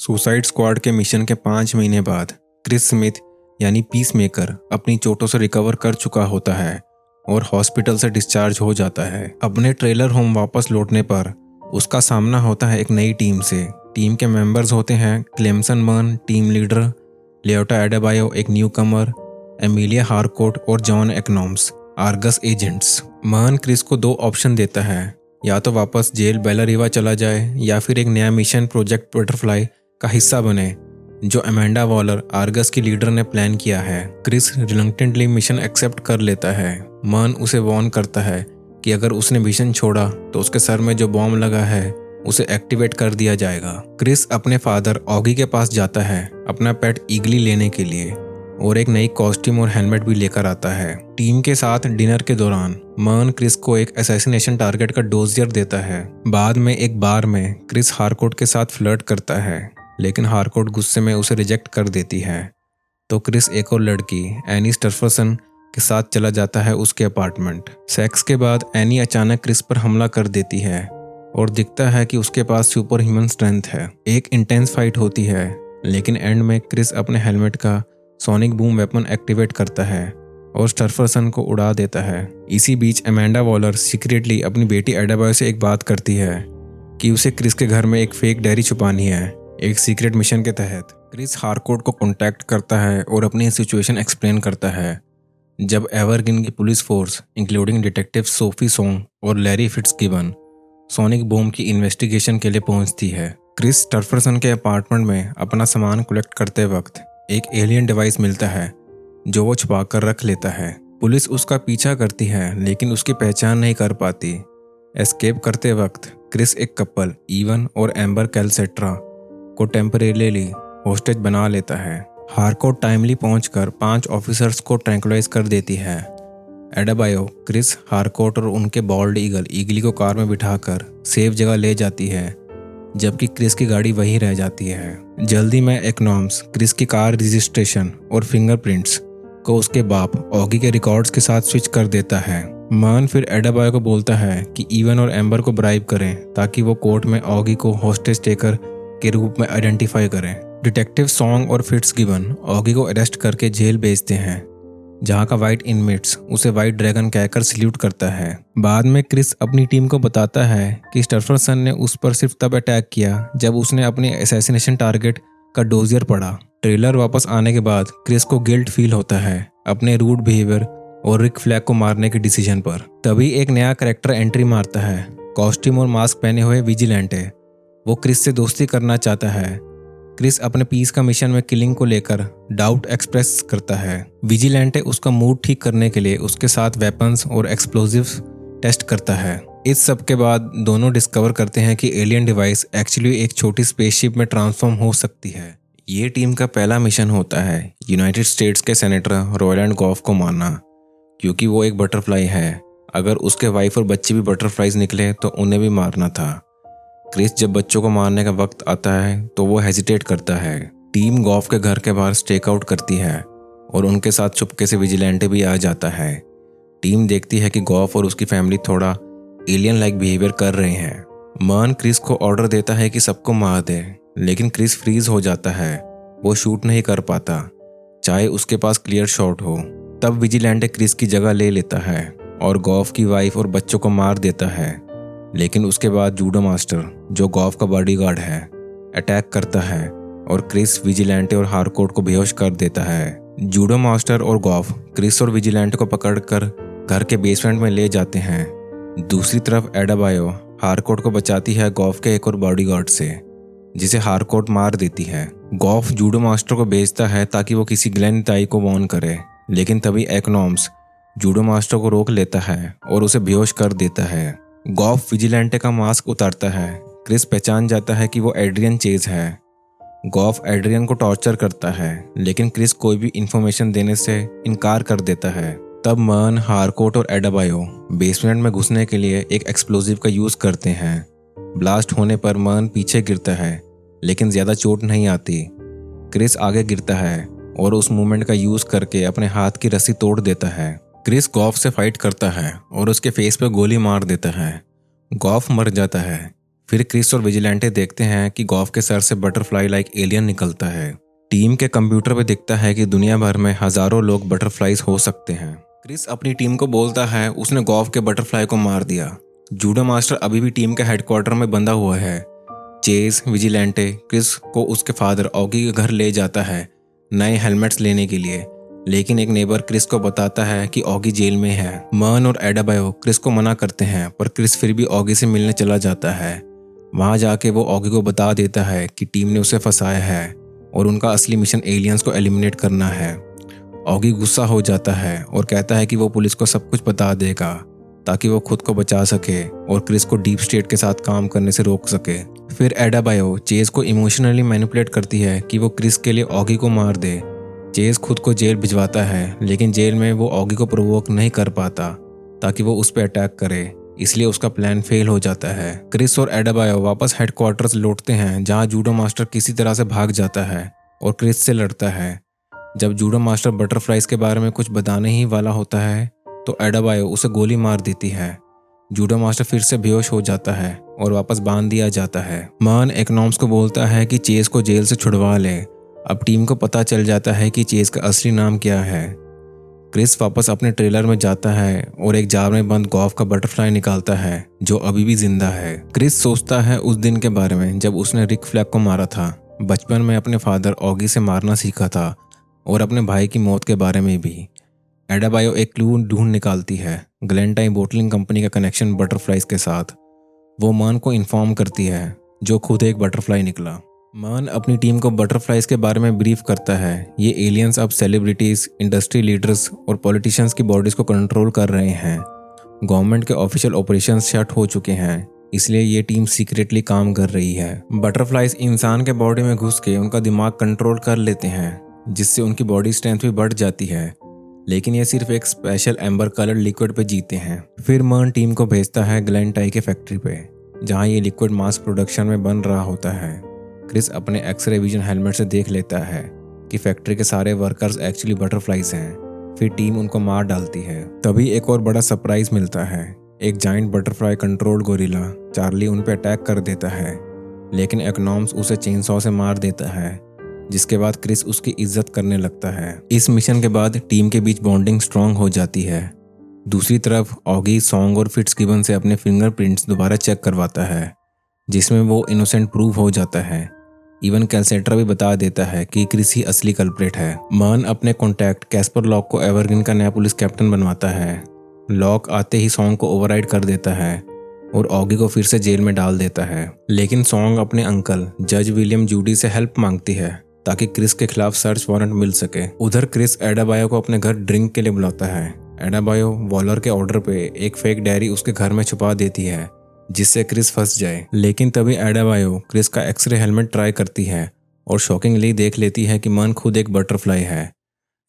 Suicide squad के mission के 5 महीने बाद क्रिस स्मिथ यानी पीस मेकर अपनी चोटों से रिकवर कर चुका होता है और हॉस्पिटल से डिस्चार्ज हो जाता है। अपने ट्रेलर होम वापस लौटने पर उसका सामना होता है एक नई टीम से। टीम के मेंबर्स होते हैं क्लेमसन मर्न टीम लीडर, लियोटा एडेबायो एक न्यू कमर, एमिलिया हारकोट और जॉन एक्नॉम्स आर्गस एजेंट्स। मर्न क्रिस को 2 ऑप्शन देता है, या तो वापस जेल बेलारिवा चला जाए या फिर एक नया मिशन प्रोजेक्ट बटरफ्लाई का हिस्सा बने जो अमेंडा वॉलर आर्गस की लीडर ने प्लान किया है। क्रिस रिलक्टेंटली मिशन एक्सेप्ट कर लेता है। मर्न उसे वार्न करता है कि अगर उसने मिशन छोड़ा तो उसके सर में जो बॉम्ब लगा है उसे एक्टिवेट कर दिया जाएगा। क्रिस अपने फादर ऑगी के पास जाता है अपना पेट ईगली लेने के लिए और एक नई कॉस्ट्यूम और हेलमेट भी लेकर आता है। टीम के साथ डिनर के दौरान मर्न क्रिस को एक असैसिनेशन टारगेट का डोजियर देता है। बाद में एक बार में क्रिस हारकोट के साथ फ्लर्ट करता है, लेकिन हारकोट गुस्से में उसे रिजेक्ट कर देती है। तो क्रिस एक और लड़की एनी स्टर्फरसन के साथ चला जाता है उसके अपार्टमेंट। सेक्स के बाद एनी अचानक क्रिस पर हमला कर देती है और दिखता है कि उसके पास सुपर ह्यूमन स्ट्रेंथ है। एक इंटेंस फाइट होती है, लेकिन एंड में क्रिस अपने हेलमेट का सोनिक बूम वेपन एक्टिवेट करता है और स्टर्फरसन को उड़ा देता है। इसी बीच अमेंडा वॉलर सीक्रेटली अपनी बेटी एडेबायो से एक बात करती है कि उसे क्रिस के घर में एक फेक डायरी छुपानी है एक सीक्रेट मिशन के तहत। क्रिस हारकोट को कांटेक्ट करता है और अपनी सिचुएशन एक्सप्लेन करता है। जब एवरगिन की police force including detective Sophie song और लैरी फिट्सगिबन सोनिक बॉम्ब की इन्वेस्टिगेशन के लिए पहुंचती है। क्रिस स्टर्फरसन के अपार्टमेंट में अपना सामान कलेक्ट करते वक्त एक एलियन डिवाइस मिलता है जो वो छुपा कर रख लेता है। पुलिस उसका पीछा करती है लेकिन उसकी पहचान नहीं कर पाती। एस्केप करते वक्त क्रिस एक कपल इवन और एम्बर कैलसेट्रा को टेम्परेरीली होस्टेज बना लेता है। हारकोट टाइमली पहुंचकर 5 ऑफिसर्स को ट्रैंकुलाइज कर देती है। एडेबायो क्रिस, हारकोट और उनके बॉल्ड ईगली को कार में बिठाकर सेफ जगह ले जाती है, जबकि क्रिस की गाड़ी वहीं रह जाती है। जल्दी में एक्नॉम्स क्रिस की कार रजिस्ट्रेशन और फिंगरप्रिंट्स को उसके बाप ऑगी के रिकॉर्ड्स के साथ स्विच कर देता है। मर्न फिर एडेबायो को बोलता है कि इवन और एम्बर को ब्राइब करें ताकि वो कोर्ट में ऑगी को हॉस्टेज टेकर के रूप में आइडेंटिफाई करें। डिटेक्टिव सॉन्ग और फिट्सगिबन ऑगी को अरेस्ट करके जेल भेजते हैं, जहां का वाइट इनमेट्स उसे वाइट ड्रैगन कहकर सल्यूट करता है। बाद में क्रिस अपनी टीम को बताता है कि स्टर्फरसन ने उस पर सिर्फ तब अटैक किया जब उसने अपने असैसिनेशन टारगेट का डोजियर पढ़ा। ट्रेलर वापस आने के बाद क्रिस को गिल्ट फील होता है अपने रूड बिहेवियर और रिक फ्लैग को मारने के डिसीजन पर। तभी एक नया कैरेक्टर एंट्री मारता है, कॉस्ट्यूम और मास्क पहने हुए विजिलेंटे। वो क्रिस से दोस्ती करना चाहता है। क्रिस अपने पीस का मिशन में किलिंग को लेकर डाउट एक्सप्रेस करता है। विजिलेंटे उसका मूड ठीक करने के लिए उसके साथ वेपन्स और एक्सप्लोजिव्स टेस्ट करता है। इस सब के बाद दोनों डिस्कवर करते हैं कि एलियन डिवाइस एक्चुअली एक छोटी स्पेसशिप में ट्रांसफॉर्म हो सकती है। ये टीम का पहला मिशन होता है यूनाइटेड स्टेट्स के सेनेटर रॉयलैंड गॉफ को मारना, क्योंकि वो एक बटरफ्लाई है। अगर उसके वाइफ और बच्चे भी बटरफ्लाइज निकले तो उन्हें भी मारना था। क्रिस जब बच्चों को मारने का वक्त आता है तो वो हेजिटेट करता है। टीम गॉफ के घर के बाहर स्टेक आउट करती है और उनके साथ चुपके से विजिलेंटे भी आ जाता है। टीम देखती है कि गॉफ और उसकी फैमिली थोड़ा एलियन लाइक बिहेवियर कर रहे हैं। मर्न क्रिस को ऑर्डर देता है कि सबको मार दे, लेकिन क्रिस फ्रीज हो जाता है। वो शूट नहीं कर पाता, चाहे उसके पास क्लियर शॉट हो। तब विजिलेंटे क्रिस की जगह ले लेता है और गॉफ की वाइफ और बच्चों को मार देता है। लेकिन उसके बाद जूडो मास्टर, जो गॉफ का बॉडीगार्ड है, अटैक करता है और क्रिस, विजिलेंटे और हारकोट को बेहोश कर देता है। जूडो मास्टर और गॉफ क्रिस और विजिलेंटे को पकड़कर घर के बेसमेंट में ले जाते हैं। दूसरी तरफ एडेबायो हारकोट को बचाती है गॉफ के एक और बॉडीगार्ड से, जिसे हारकोट मार देती है। गॉफ जूडो मास्टर को भेजता है ताकि वो किसी ग्लेन ताई को वार्न करे, लेकिन तभी एक्नॉम्स जूडो मास्टर को रोक लेता है और उसे बेहोश कर देता है। गॉफ विजिलेंटे का मास्क उतारता है। क्रिस पहचान जाता है कि वो एड्रियन चेज है। गॉफ एड्रियन को टॉर्चर करता है, लेकिन क्रिस कोई भी इंफॉर्मेशन देने से इनकार कर देता है। तब मर्न, हारकोट और एडेबायो बेसमेंट में घुसने के लिए एक एक्सप्लोजिव का यूज करते हैं। ब्लास्ट होने पर मर्न पीछे गिरता है, लेकिन ज्यादा चोट नहीं आती। क्रिस आगे गिरता है और उस मूवमेंट का यूज करके अपने हाथ की रस्सी तोड़ देता है। क्रिस गॉफ से फाइट करता है और उसके फेस पे गोली मार देता है। गॉफ मर जाता है। फिर क्रिस और विजिलेंटे देखते हैं कि गॉफ के सर से बटरफ्लाई लाइक एलियन निकलता है। टीम के कंप्यूटर पे दिखता है कि दुनिया भर में हजारों लोग बटरफ्लाइज हो सकते हैं। क्रिस अपनी टीम को बोलता है उसने गॉफ के बटरफ्लाई को मार दिया। जूडो मास्टर अभी भी टीम के हेडक्वार्टर में बंधा हुआ है। चेज विजिलेंटे क्रिस को उसके फादर ऑगी के घर ले जाता है नए हेलमेट्स लेने के लिए, लेकिन एक नेबर क्रिस को बताता है कि ऑगी जेल में है। मर्न और एडाबायो क्रिस को मना करते हैं, पर क्रिस फिर भी ऑगी से मिलने चला जाता है। वहां जाके वो ऑगी को बता देता है कि टीम ने उसे फंसाया है और उनका असली मिशन एलियंस को एलिमिनेट करना है। ऑगी गुस्सा हो जाता है और कहता है कि वो पुलिस को सब कुछ बता देगा ताकि वो खुद को बचा सके और क्रिस को डीप स्टेट के साथ काम करने से रोक सके। फिर एडाबायो चेज को इमोशनली मैनिपुलेट करती है कि वो क्रिस के लिए ऑगी को मार दे। चेज खुद को जेल भिजवाता है, लेकिन जेल में वो ऑगी को प्रोवोक नहीं कर पाता ताकि वो उस पर अटैक करे, इसलिए उसका प्लान फेल हो जाता है। क्रिस और एडाबायो वापस हेडक्वार्टर्स लौटते हैं जहां जूडो मास्टर किसी तरह से भाग जाता है और क्रिस से लड़ता है। जब जूडो मास्टर बटरफ्लाइज के बारे में कुछ बताने ही वाला होता है तो एडाबायो उसे गोली मार देती है। जूडो मास्टर फिर से बेहोश हो जाता है और वापस बांध दिया जाता है। मान एकनॉम्स को बोलता है कि चेज को जेल से छुड़वा ले। अब टीम को पता चल जाता है कि चेज का असली नाम क्या है। क्रिस वापस अपने ट्रेलर में जाता है और एक जार में बंद गॉफ का बटरफ्लाई निकालता है जो अभी भी जिंदा है। क्रिस सोचता है उस दिन के बारे में जब उसने रिक फ्लैग को मारा था। बचपन में अपने फादर ऑगी से मारना सीखा था और अपने भाई की मौत के बारे में भी। एडाबायो एक क्लू ढूंढ निकालती है, ग्लेंटाइन बोटलिंग कंपनी का कनेक्शन बटरफ्लाइज के साथ। वो मान को इन्फॉर्म करती है जो खुद एक बटरफ्लाई निकला। मान अपनी टीम को बटरफ्लाइज के बारे में ब्रीफ करता है। ये एलियंस अब सेलिब्रिटीज, इंडस्ट्री लीडर्स और पॉलिटिशियंस की बॉडीज को कंट्रोल कर रहे हैं। गवर्नमेंट के ऑफिशियल ऑपरेशंस शट हो चुके हैं, इसलिए ये टीम सीक्रेटली काम कर रही है। बटरफ्लाइज इंसान के बॉडी में घुस के उनका दिमाग कंट्रोल कर लेते हैं, जिससे उनकी बॉडी स्ट्रेंथ भी बढ़ जाती है, लेकिन ये सिर्फ एक स्पेशल एम्बर कलर लिक्विड पे जीते हैं। फिर मर्न टीम को भेजता है ग्लेंटाई के फैक्ट्री पे, जहाँ ये लिक्विड मास प्रोडक्शन में बन रहा होता है। क्रिस अपने एक्सरे विजन हेलमेट से देख लेता है कि फैक्ट्री के सारे वर्कर्स एक्चुअली बटरफ्लाइज हैं। फिर टीम उनको मार डालती है। तभी एक और बड़ा सरप्राइज मिलता है। एक giant butterfly control gorilla Charlie उन पे अटैक कर देता है, लेकिन एकनॉम्स उसे चेनसॉ से मार देता है, जिसके बाद क्रिस उसकी इज्जत करने लगता है। इस मिशन के बाद टीम के बीच बॉन्डिंग स्ट्रांग हो जाती है। दूसरी तरफ ऑगी सॉन्ग और फिट्जगिबन से अपने फिंगरप्रिंट्स दोबारा चेक करवाता है, जिसमें वो इनोसेंट प्रूव हो जाता है। इवन कैलसेट्रा भी बता देता है कि क्रिस ही असली कल्प्रेट है। मान अपने कॉन्टैक्ट कैस्पर लॉक को एवरग्रीन का नया पुलिस कैप्टन बनवाता है। लॉक आते ही सॉन्ग को ओवरराइड कर देता है और ऑगी को फिर से जेल में डाल देता है, लेकिन सॉन्ग अपने अंकल जज विलियम जूडी से हेल्प मांगती है ताकि क्रिस के खिलाफ सर्च वारंट मिल सके। उधर क्रिस एडाबायो को अपने घर ड्रिंक के लिए बुलाता है। एडाबायो वॉलर के ऑर्डर पे एक फेक डायरी उसके घर में छुपा देती है, जिससे क्रिस फंस जाए। लेकिन तभी एडाबायो क्रिस का एक्सरे हेलमेट ट्राई करती है और शॉकिंगली देख लेती है कि मान खुद एक बटरफ्लाई है।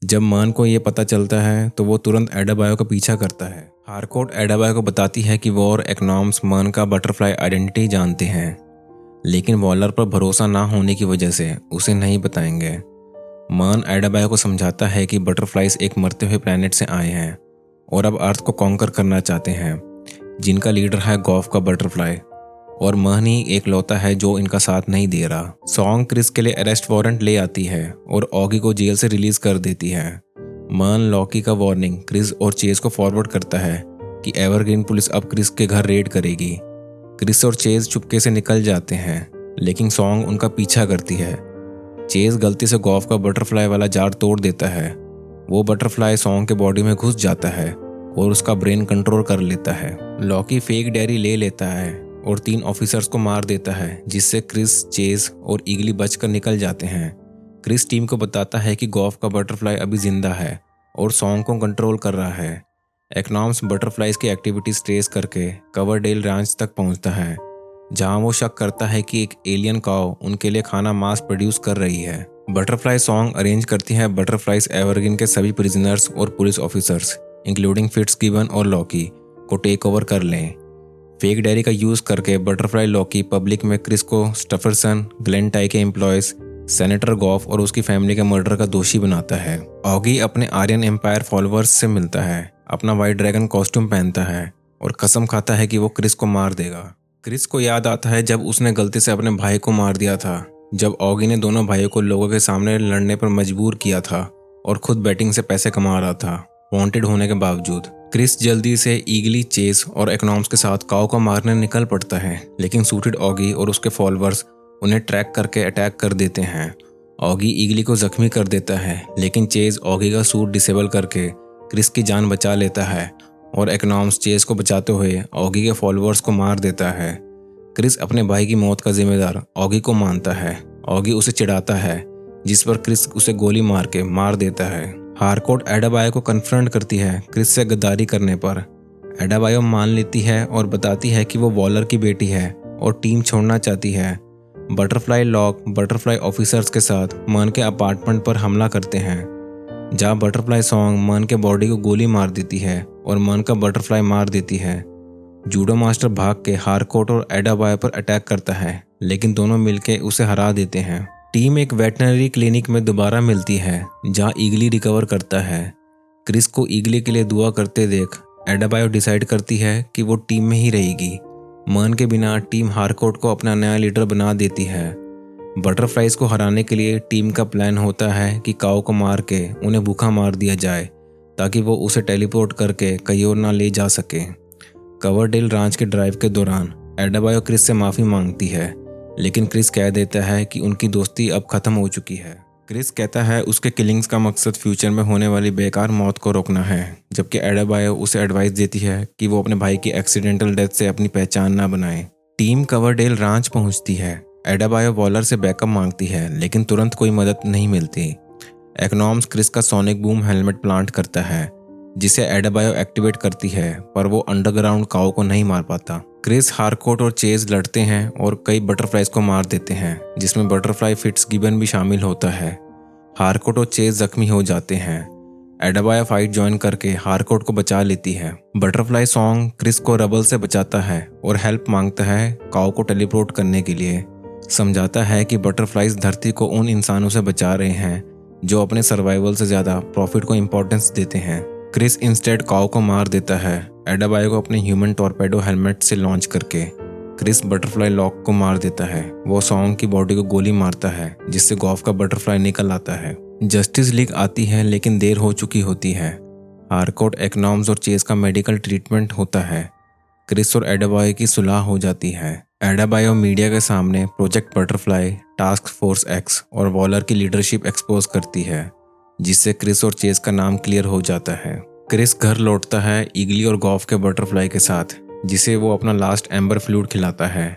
जब मान को ये पता चलता है तो वो तुरंत एडाबायो का पीछा करता है। हारकोर्ट एडाबायो को बताती है कि वो और एकनॉम्स मान का बटरफ्लाई आइडेंटिटी जानते हैं, लेकिन वॉलर पर भरोसा ना होने की वजह से उसे नहीं बताएंगे। मान एडाबायो को समझाता है कि बटरफ्लाइज एक मरते हुए प्लैनेट से आए हैं और अब अर्थ को कॉन्कर करना चाहते हैं, जिनका लीडर है गॉफ का बटरफ्लाई, और मान ही एक लौता है जो इनका साथ नहीं दे रहा। सॉन्ग क्रिस के लिए अरेस्ट वारंट ले आती है और ऑगी को जेल से रिलीज कर देती है। मान लॉकी का वार्निंग क्रिस और चेज को फॉरवर्ड करता है कि एवरग्रीन पुलिस अब क्रिस के घर रेड करेगी। क्रिस और चेज चुपके से निकल जाते हैं, लेकिन सॉन्ग उनका पीछा करती है। चेज गलती से गॉफ का बटरफ्लाई वाला जार तोड़ देता है। वो बटरफ्लाई सॉन्ग के बॉडी में घुस जाता है और उसका ब्रेन कंट्रोल कर लेता है। लॉकी फेक डायरी ले लेता है और 3 ऑफिसर्स को मार देता है, जिससे क्रिस, चेज और ईगली बचकर निकल जाते हैं। क्रिस टीम को बताता है कि गॉफ का बटरफ्लाई अभी जिंदा है और सॉन्ग को कंट्रोल कर रहा है। एकनॉम्स बटरफ्लाइज की एक्टिविटीज ट्रेस करके कवरडेल रैंच तक पहुंचता है, जहां वो शक करता है कि एक एलियन काऊ उनके लिए खाना मास प्रोड्यूस कर रही है। बटरफ्लाई सॉन्ग अरेंज करती है बटरफ्लाइज एवरग्रीन के सभी प्रिजनर्स और पुलिस ऑफिसर्स, इंक्लूडिंग फिट्जगिबन और लॉकी, को टेक ओवर कर लें। फेक डायरी का यूज करके बटरफ्लाई लॉकी पब्लिक में क्रिस को स्टफरसन, ग्लेंटाई के एम्प्लॉयज, सेनेटर गॉफ और उसकी फैमिली के मर्डर का दोषी बनाता है। ऑगी अपने आर्यन एम्पायर फॉलोअर्स से मिलता है, अपना व्हाइट ड्रैगन कॉस्ट्यूम पहनता है और कसम खाता है कि वो क्रिस को मार देगा। क्रिस को याद आता है जब उसने गलती से अपने भाई को मार दिया था, जब ऑगी ने दोनों भाइयों को लोगों के सामने लड़ने पर मजबूर किया था और खुद बैटिंग से पैसे कमा रहा था, वांटेड होने के बावजूद। क्रिस जल्दी से ईगली, चेस और इकोनॉम्स के साथ काओ को मारने निकल पड़ता है, लेकिन सूटेड ऑगी और उसके फॉलोअर्स उन्हें ट्रैक करके अटैक कर देते हैं। ऑगी ईगली को जख्मी कर देता है, लेकिन चेस ऑगी का सूट डिसेबल करके क्रिस की जान बचा लेता है और इकोनॉम्स चेस को बचाते हुए ऑगी के फॉलोअर्स को मार देता है। क्रिस अपने भाई की मौत का जिम्मेदार ऑगी को मानता है। ऑगी उसे चिढ़ाता है, जिस पर क्रिस उसे गोली मार के मार देता है। हारकोर्ट एडेबायो को कन्फ्रंट करती है क्रिस से गद्दारी करने पर। एडेबायो मान लेती है और बताती है कि वो वॉलर की बेटी है और टीम छोड़ना चाहती है। बटरफ्लाई लॉक बटरफ्लाई ऑफिसर्स के साथ मन के अपार्टमेंट पर हमला करते हैं, जहाँ बटरफ्लाई सॉन्ग मन के बॉडी को गोली मार देती है और मन का बटरफ्लाई मार देती है। जूडो मास्टर भाग के हारकोर्ट और एडेबायो पर अटैक करता है, लेकिन दोनों मिलकर उसे हरा देते हैं। टीम एक वेटनरी क्लिनिक में दोबारा मिलती है, जहां ईगली रिकवर करता है। क्रिस को ईगली के लिए दुआ करते देख एडेबायो डिसाइड करती है कि वो टीम में ही रहेगी। मन के बिना टीम हारकोर्ट को अपना नया लीडर बना देती है। बटरफ्लाइज को हराने के लिए टीम का प्लान होता है कि काओ को मार के उन्हें भूखा मार दिया जाए, ताकि वो उसे टेलीपोर्ट करके कहीं और ना ले जा सके। कवरडेल रांच के ड्राइव के दौरान एडेबायो क्रिस से माफ़ी मांगती है, लेकिन क्रिस कह देता है कि उनकी दोस्ती अब ख़त्म हो चुकी है। क्रिस कहता है उसके किलिंग्स का मकसद फ्यूचर में होने वाली बेकार मौत को रोकना है, जबकि एडेबायो उसे एडवाइस देती है कि वो अपने भाई की एक्सीडेंटल डेथ से अपनी पहचान ना बनाए। टीम कवरडेल रांच पहुंचती है। एडेबायो वॉलर से बैकअप मांगती है, लेकिन तुरंत कोई मदद नहीं मिलती। इकोनॉम्स क्रिस का सोनिक बूम हेलमेट प्लांट करता है, जिसे एडेबायो एक्टिवेट करती है, पर वो अंडरग्राउंड काओ को नहीं मार पाता। क्रिस, हारकोर्ट और चेज लड़ते हैं और कई बटरफ्लाइज को मार देते हैं, जिसमें बटरफ्लाई फिट्सगिबन भी शामिल होता है। हारकोर्ट और चेज जख्मी हो जाते हैं। एडेबायो फाइट ज्वाइन करके हारकोर्ट को बचा लेती है। बटरफ्लाई सॉन्ग क्रिस को रबल से बचाता है और हेल्प मांगता है काओ को टेलीपोर्ट करने के लिए। समझाता है कि बटरफ्लाइज धरती को उन इंसानों से बचा रहे हैं जो अपने सर्वाइवल से ज़्यादा प्रॉफिट को इम्पोर्टेंस देते हैं। क्रिस इंस्टेड काओ को मार देता है, एडेबायो को अपने ह्यूमन टॉर्पेडो हेलमेट से लॉन्च करके। क्रिस बटरफ्लाई लॉक को मार देता है। वो सॉन्ग की बॉडी को गोली मारता है, जिससे गॉफ का बटरफ्लाई निकल आता है। जस्टिस लीग आती है, लेकिन देर हो चुकी होती है। हारकोर्ट, इकोनॉम्स और चेस का मेडिकल ट्रीटमेंट होता है। क्रिस और एडेबायो की सुलह हो जाती है। एडेबायो मीडिया के सामने project butterfly, task force x और वॉलर की लीडरशिप एक्सपोज करती है, जिससे क्रिस और चेस का नाम क्लियर हो जाता है। क्रिस घर लौटता है ईगली और गॉफ के बटरफ्लाई के साथ, जिसे वो अपना लास्ट एम्बर फ्लूइड खिलाता है।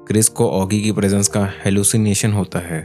क्रिस को ऑगी की प्रेजेंस का हेलुसिनेशन होता है।